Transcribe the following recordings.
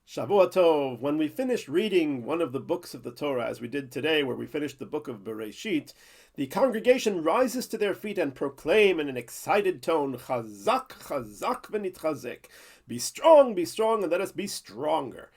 Shavua Tov. When we finish reading one of the books of the Torah, as we did today, where we finished the book of Bereshit, the congregation rises to their feet and proclaim in an excited tone, Chazak, Chazak v'nitchazek. Be strong, and let us be stronger.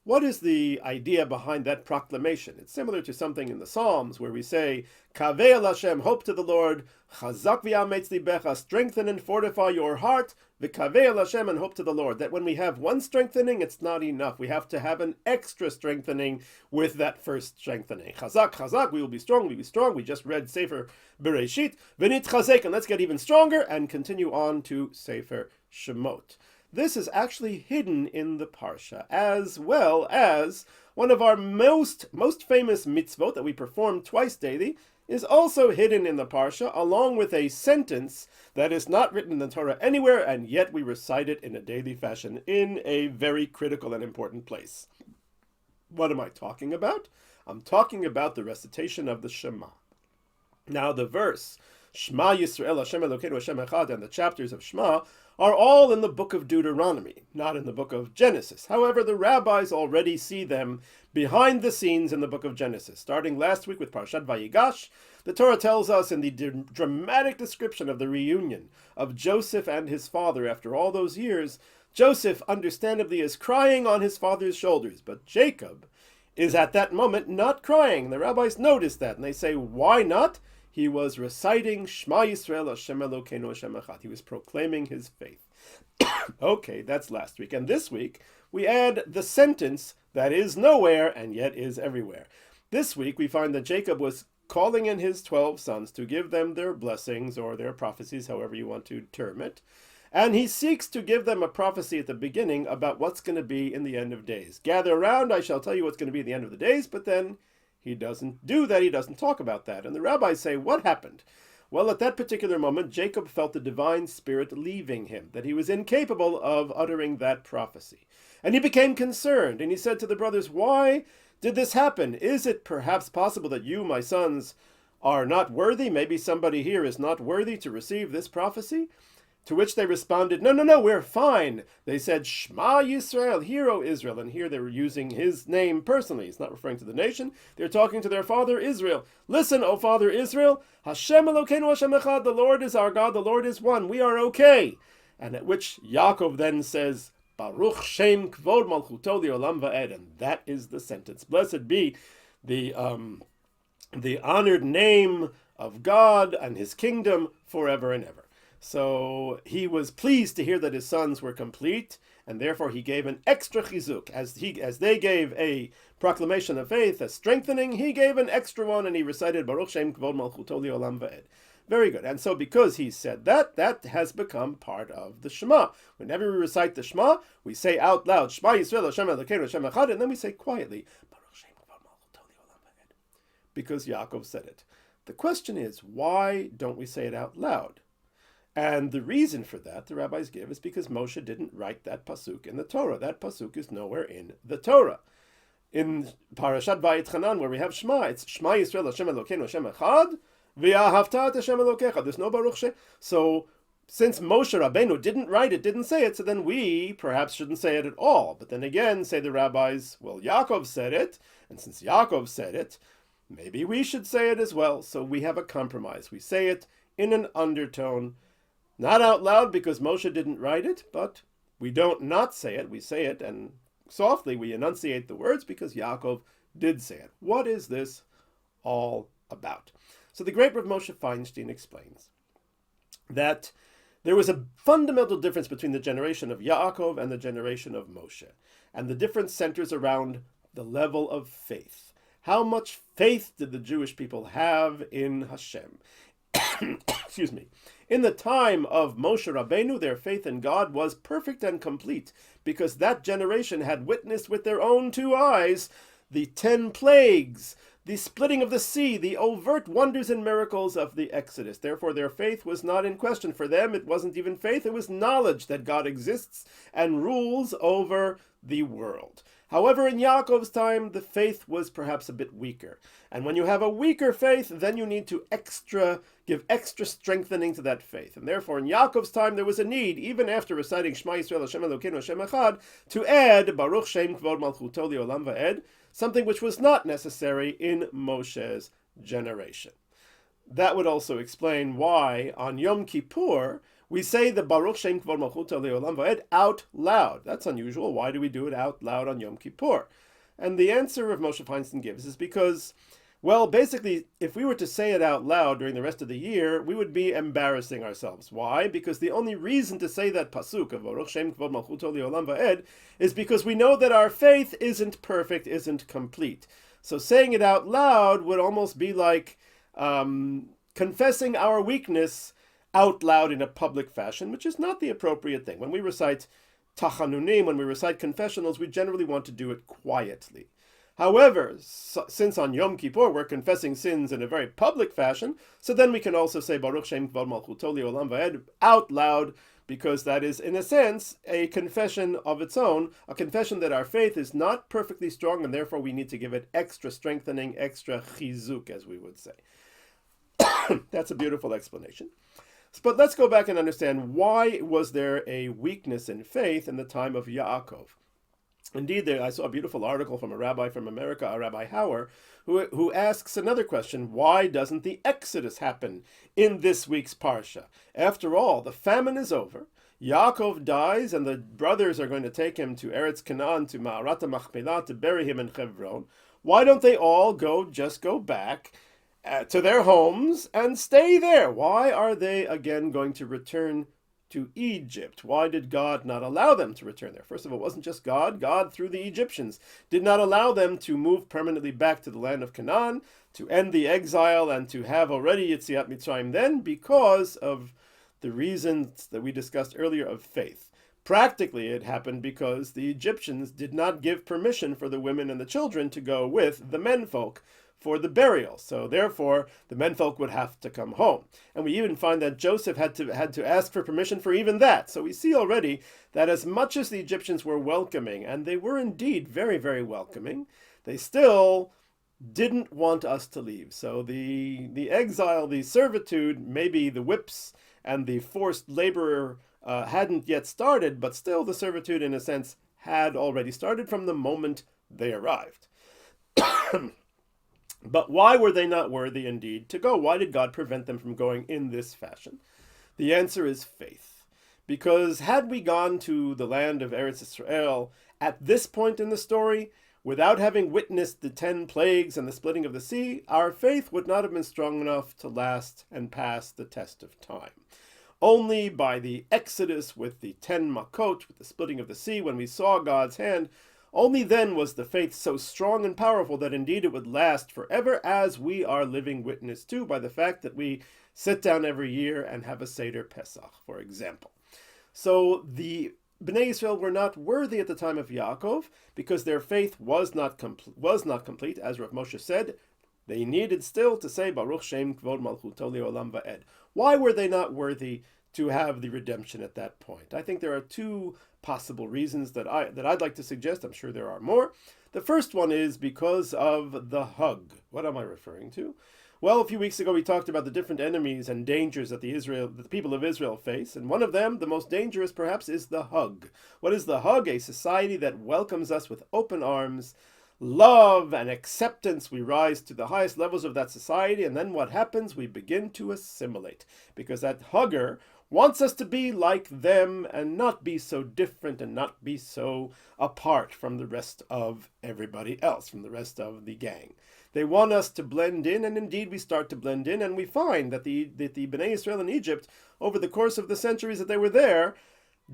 What is the idea behind that proclamation? It's similar to something in the Psalms where we say, Kaveh el Hashem, hope to the Lord, Chazak v'yametz libecha, strengthen and fortify your heart, v'kaveh el Hashem, and hope to the Lord. That when we have one strengthening, it's not enough. We have to have an extra strengthening with that first strengthening. Chazak, Chazak, we will be strong, We just read Sefer Bereshit, v'nitchazek, and let's get even stronger, and continue on to Sefer Shemot. This is actually hidden in the Parsha, as well as one of our most famous mitzvot that we perform twice daily is also hidden in the Parsha, along with a sentence that is not written in the Torah anywhere, and yet we recite it in a daily fashion in a very critical and important place. What am I talking about? I'm talking about the recitation of the Shema. Now the verse, Shema Yisrael Hashem Elokeinu Hashem Echad, and the chapters of Shema are all in the book of Deuteronomy, not in the book of Genesis. However, the rabbis already see them behind the scenes in the book of Genesis. Starting last week with Parshat Vayechi, the Torah tells us in the dramatic description of the reunion of Joseph and his father after all those years, Joseph understandably is crying on his father's shoulders, but Jacob is at that moment not crying. The rabbis notice that, and they say, why not? He was reciting Shema Yisrael Hashem Elokeinu Hashem Echad. He was proclaiming his faith. Okay, that's last week. And this week, we add the sentence that is nowhere and yet is everywhere. This week, we find that Jacob was calling in his 12 sons to give them their blessings or their prophecies, however you want to term it. And he seeks to give them a prophecy at the beginning about what's going to be in the end of days. Gather around, I shall tell you what's going to be at the end of the days, but then he doesn't do that. He doesn't talk about that. And the rabbis say, what happened? Well, at that particular moment, Jacob felt the divine spirit leaving him, that he was incapable of uttering that prophecy. And he became concerned, and he said to the brothers, why did this happen? Is it perhaps possible that you, my sons, are not worthy? Maybe somebody here is not worthy to receive this prophecy? To which they responded, no, we're fine. They said, Shema Yisrael, hear, O Israel. And here they were using his name personally. He's not referring to the nation. They're talking to their father Israel. Listen, O father Israel, Hashem Elokeinu Hashem Echad, the Lord is our God, the Lord is one. We are okay. And at which Yaakov then says, Baruch Shem Kvod Malchuto Li'olam Va'ed. And that is the sentence. Blessed be the honored name of God and his kingdom forever and ever. So he was pleased to hear that his sons were complete, and therefore he gave an extra chizuk. As they gave a proclamation of faith, a strengthening, he gave an extra one, and he recited Baruch Shem Kvod Malchuto Li'olam Va'ed. Very good. And so because he said that, that has become part of the Shema. Whenever we recite the Shema, we say out loud, Shema Yisrael Hashem Elokeinu Hashem Echad, and then we say quietly, Baruch Shem Kvod Malchuto Li'olam Va'ed, because Yaakov said it. The question is, why don't we say it out loud? And the reason for that, the rabbis give, is because Moshe didn't write that pasuk in the Torah. That pasuk is nowhere in the Torah. In Parashat Vayetchanan, where we have Shema, it's Shema Yisrael Hashem Elokeinu Hashem Echad, v'ahavta et Hashem Elokecha. There's no Baruch Shem. So, since Moshe Rabbeinu didn't write it, didn't say it, so then we perhaps shouldn't say it at all. But then again, say the rabbis, well, Yaakov said it, and since Yaakov said it, maybe we should say it as well. So we have a compromise. We say it in an undertone, not out loud because Moshe didn't write it, but we don't not say it. We say it, and softly we enunciate the words because Yaakov did say it. What is this all about? So the great Rav Moshe Feinstein explains that there was a fundamental difference between the generation of Yaakov and the generation of Moshe. And the difference centers around the level of faith. How much faith did the Jewish people have in Hashem? Excuse me. In the time of Moshe Rabbeinu, their faith in God was perfect and complete, because that generation had witnessed with their own two eyes the 10 plagues, the splitting of the sea, the overt wonders and miracles of the Exodus. Therefore, their faith was not in question. For them, it wasn't even faith, it was knowledge that God exists and rules over the world. However, in Yaakov's time, the faith was perhaps a bit weaker. And when you have a weaker faith, then you need to give extra strengthening to that faith. And therefore, in Yaakov's time, there was a need, even after reciting Shma Yisrael Hashem Elokeinu Hashem Echad, to add Baruch Shem Kvod Malchuto Leolam Va'ed, something which was not necessary in Moshe's generation. That would also explain why on Yom Kippur we say the Baruch Shem Kvod Malchuto Leolam Va'ed out loud. That's unusual. Why do we do it out loud on Yom Kippur? And the answer of Moshe Feinstein gives is because, well, basically, if we were to say it out loud during the rest of the year, we would be embarrassing ourselves. Why? Because the only reason to say that pasuk of Baruch Shem Kvod Malchuto Leolam Va'ed is because we know that our faith isn't perfect, isn't complete. So saying it out loud would almost be like confessing our weakness out loud in a public fashion, which is not the appropriate thing. When we recite tachanunim, when we recite confessionals, we generally want to do it quietly. However, since on Yom Kippur we're confessing sins in a very public fashion, so then we can also say Baruch Shem Kvod Malchuto Leolam Va'ed out loud, because that is, in a sense, a confession of its own, a confession that our faith is not perfectly strong, and therefore we need to give it extra strengthening, extra chizuk, as we would say. That's a beautiful explanation. But let's go back and understand, why was there a weakness in faith in the time of Yaakov? Indeed, I saw a beautiful article from a rabbi from America, a Rabbi Hauer, who asks another question: why doesn't the Exodus happen in this week's Parsha? After all, the famine is over, Yaakov dies, and the brothers are going to take him to Eretz Canaan, to Ma'arat HaMachpelah, to bury him in Hebron. Why don't they all just go back to their homes and stay there? Why are they again going to return to Egypt? Why did God not allow them to return there? First of all, it wasn't just God. God, through the Egyptians, did not allow them to move permanently back to the land of Canaan, to end the exile, and to have already Yetziat Mitzrayim then, because of the reasons that we discussed earlier of faith. Practically, it happened because the Egyptians did not give permission for the women and the children to go with the menfolk for the burial. So therefore, the menfolk would have to come home. And we even find that Joseph had to ask for permission for even that. So we see already that as much as the Egyptians were welcoming, and they were indeed very, very welcoming, they still didn't want us to leave. So the exile, the servitude, maybe the whips and the forced labor hadn't yet started, but still the servitude, in a sense, had already started from the moment they arrived. But why were they not worthy indeed to go? Why did God prevent them from going in this fashion? The answer is faith. Because had we gone to the land of Eretz Israel at this point in the story, without having witnessed the 10 plagues and the splitting of the sea, our faith would not have been strong enough to last and pass the test of time. Only by the Exodus, with the 10 makot, with the splitting of the sea, when we saw God's hand, only then was the faith so strong and powerful that indeed it would last forever, as we are living witness to by the fact that we sit down every year and have a Seder Pesach, for example. So the Bnei Israel were not worthy at the time of Yaakov because their faith was not complete, as Rav Moshe said. They needed still to say Baruch Shem Kvod Malchuto Leolam Va'ed. Why were they not worthy to have the redemption at that point? I think there are two possible reasons that I'd like to suggest. I'm sure there are more. The first one is because of the hug. What am I referring to? Well, a few weeks ago we talked about the different enemies and dangers that the people of Israel face, and one of them, the most dangerous perhaps, is the hug. What is the hug? A society that welcomes us with open arms, love and acceptance. We rise to the highest levels of that society, and then what happens? We begin to assimilate, because that hugger wants us to be like them and not be so different and not be so apart from the rest of everybody else, from the rest of the gang. They want us to blend in, and indeed we start to blend in, and we find that the Bnei Israel in Egypt, over the course of the centuries that they were there,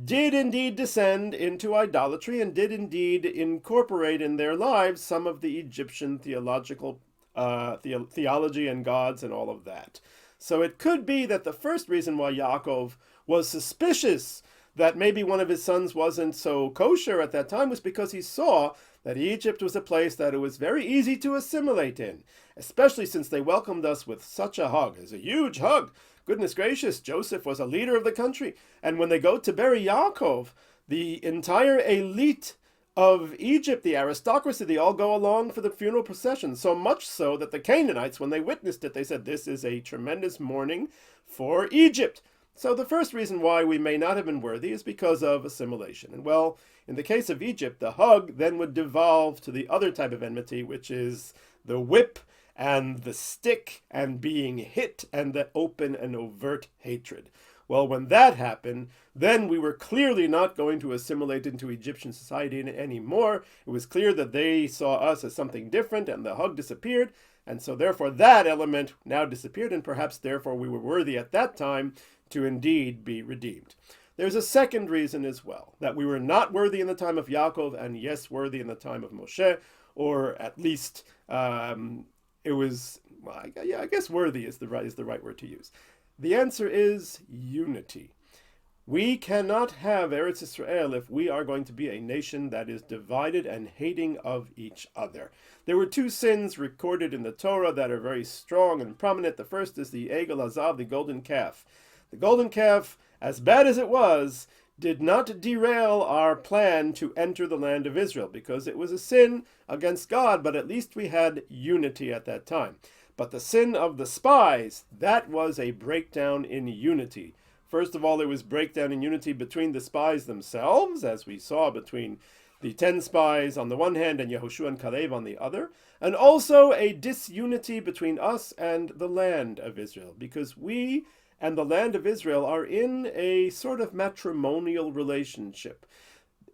did indeed descend into idolatry and did indeed incorporate in their lives some of the Egyptian theological theology and gods and all of that. So it could be that the first reason why Yaakov was suspicious that maybe one of his sons wasn't so kosher at that time was because he saw that Egypt was a place that it was very easy to assimilate in, especially since they welcomed us with such a hug. It's a huge hug. Goodness gracious, Joseph was a leader of the country. And when they go to bury Yaakov, the entire elite of Egypt, the aristocracy, they all go along for the funeral procession. So much so that the Canaanites, when they witnessed it, they said, this is a tremendous mourning for Egypt. So the first reason why we may not have been worthy is because of assimilation. And well, in the case of Egypt, the hug then would devolve to the other type of enmity, which is the whip and the stick and being hit and the open and overt hatred. Well, when that happened, then we were clearly not going to assimilate into Egyptian society anymore. It was clear that they saw us as something different, and the hug disappeared. And so therefore that element now disappeared, and perhaps therefore we were worthy at that time to indeed be redeemed. There's a second reason as well, that we were not worthy in the time of Yaakov, and yes, worthy in the time of Moshe, or at least it was, well, I guess worthy is the right word to use. The answer is unity. We cannot have Eretz Israel if we are going to be a nation that is divided and hating of each other. There were two sins recorded in the Torah that are very strong and prominent. The first is the Egel Hazav, the golden calf. The golden calf, as bad as it was, did not derail our plan to enter the land of Israel, because it was a sin against God, but at least we had unity at that time. But the sin of the spies, that was a breakdown in unity. First of all, there was breakdown in unity between the spies themselves, as we saw between the 10 spies on the one hand and Yehoshua and Caleb on the other, and also a disunity between us and the land of Israel, because we and the land of Israel are in a sort of matrimonial relationship.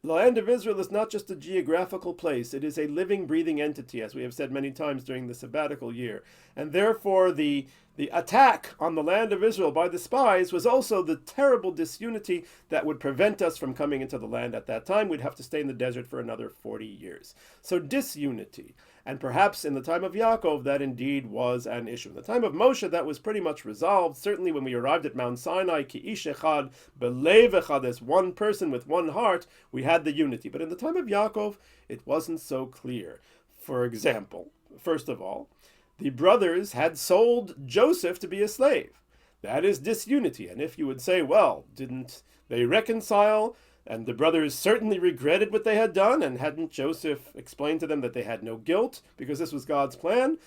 The land of Israel is not just a geographical place, it is a living, breathing entity, as we have said many times during the sabbatical year. And therefore the attack on the land of Israel by the spies was also the terrible disunity that would prevent us from coming into the land at that time. We'd have to stay in the desert for another 40 years. So disunity. And perhaps in the time of Yaakov, that indeed was an issue. In the time of Moshe, that was pretty much resolved. Certainly when we arrived at Mount Sinai, ki ish echad, belev echad, as one person with one heart, we had the unity. But in the time of Yaakov, it wasn't so clear. For example, first of all, the brothers had sold Joseph to be a slave. That is disunity. And if you would say, well, didn't they reconcile? And the brothers certainly regretted what they had done, and hadn't Joseph explained to them that they had no guilt because this was God's plan?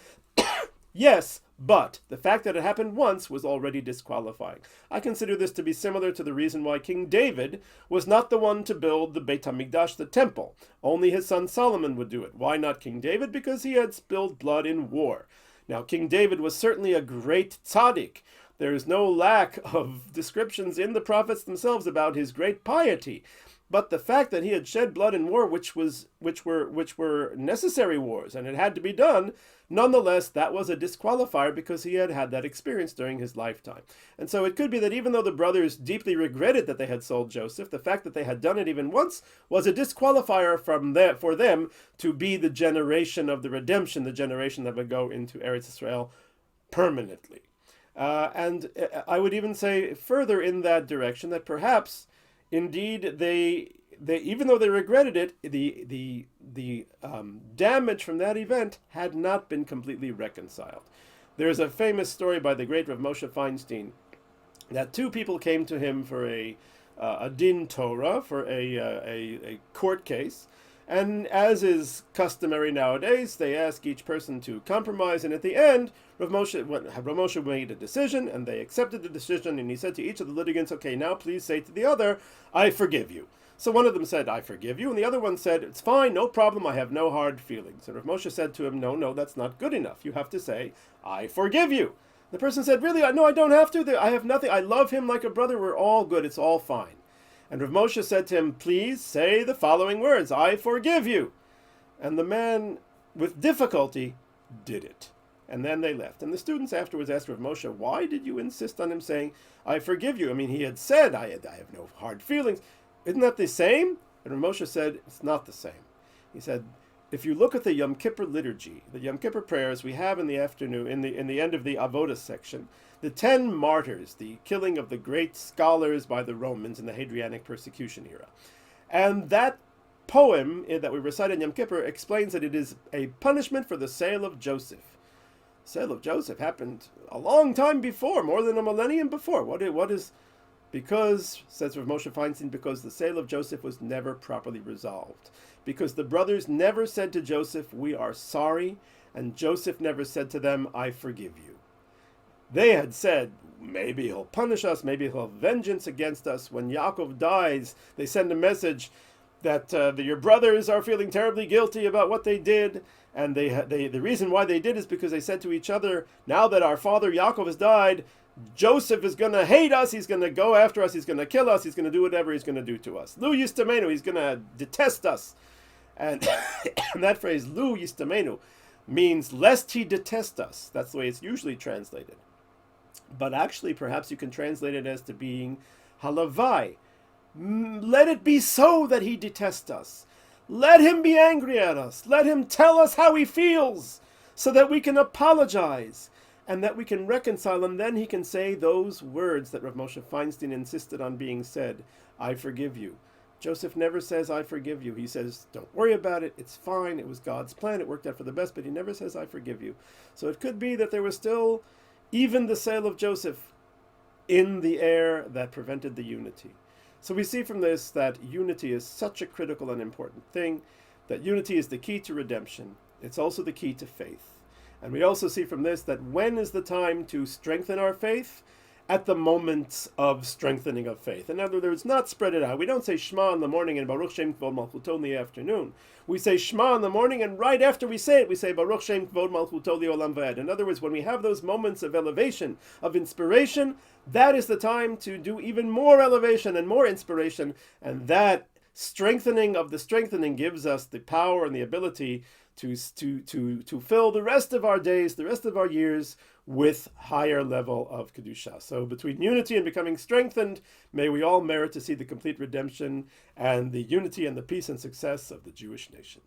Yes, but the fact that it happened once was already disqualifying. I consider this to be similar to the reason why King David was not the one to build the Beit HaMikdash, the temple. Only his son Solomon would do it. Why not King David? Because he had spilled blood in war. Now, King David was certainly a great tzaddik. There is no lack of descriptions in the prophets themselves about his great piety. But the fact that he had shed blood in war, which were necessary wars, and it had to be done, nonetheless, that was a disqualifier because he had had that experience during his lifetime. And so it could be that even though the brothers deeply regretted that they had sold Joseph, the fact that they had done it even once was a disqualifier for them to be the generation of the redemption, the generation that would go into Eretz Israel permanently. And I would even say further in that direction that perhaps, indeed, they even though they regretted it, the damage from that event had not been completely reconciled. There's a famous story by the great Rav Moshe Feinstein that two people came to him for a din Torah, for a court case. And as is customary nowadays, they ask each person to compromise, and at the end, Rav Moshe made a decision, and they accepted the decision, and he said to each of the litigants, okay, now please say to the other, I forgive you. So one of them said, I forgive you, and the other one said, it's fine, no problem, I have no hard feelings. And Rav Moshe said to him, no, that's not good enough. You have to say, I forgive you. The person said, really? No, I don't have to. I have nothing. I love him like a brother. We're all good. It's all fine. And Rav Moshe said to him, please say the following words, I forgive you. And the man, with difficulty, did it. And then they left. And the students afterwards asked Rav Moshe, why did you insist on him saying, I forgive you? I mean, he had said, I have no hard feelings. Isn't that the same? And Rav Moshe said, it's not the same. He said, if you look at the Yom Kippur liturgy, the Yom Kippur prayers we have in the afternoon, in the end of the Avodah section, the 10 martyrs, the killing of the great scholars by the Romans in the Hadrianic persecution era. And that poem that we recite in Yom Kippur explains that it is a punishment for the sale of Joseph. The sale of Joseph happened a long time before, more than a millennium before. What is because, says Rav Moshe Feinstein, because the sale of Joseph was never properly resolved. Because the brothers never said to Joseph, we are sorry, and Joseph never said to them, I forgive you. They had said, maybe he'll punish us, maybe he'll have vengeance against us. When Yaakov dies, they send a message that your brothers are feeling terribly guilty about what they did, and the reason why they did is because they said to each other, now that our father Yaakov has died, Joseph is going to hate us, he's going to go after us, he's going to kill us, he's going to do whatever he's going to do to us. Lu Yistamenu, he's going to detest us. And that phrase, Lu Yistamenu, means lest he detest us. That's the way it's usually translated. But actually, perhaps you can translate it as to being halavai. Let it be so that he detests us. Let him be angry at us. Let him tell us how he feels so that we can apologize and that we can reconcile, and then he can say those words that Rav Moshe Feinstein insisted on being said, I forgive you. Joseph never says, I forgive you. He says, don't worry about it. It's fine. It was God's plan. It worked out for the best, but he never says, I forgive you. So it could be that there was still even the sale of Joseph in the air that prevented the unity. So we see from this that unity is such a critical and important thing, that unity is the key to redemption. It's also the key to faith. And we also see from this that when is the time to strengthen our faith? At the moments of strengthening of faith. In other words, not spread it out. We don't say Shma in the morning and Baruch Shem Kvod Malchuto in the afternoon. We say Shma in the morning, and right after we say it, we say Baruch Shem Kvod Malchuto Li'olam Va'ed. In other words, when we have those moments of elevation, of inspiration, that is the time to do even more elevation and more inspiration, and that strengthening of the strengthening gives us the power and the ability to fill the rest of our days, the rest of our years, with higher level of Kedusha. So between unity and becoming strengthened, may we all merit to see the complete redemption and the unity and the peace and success of the Jewish nation.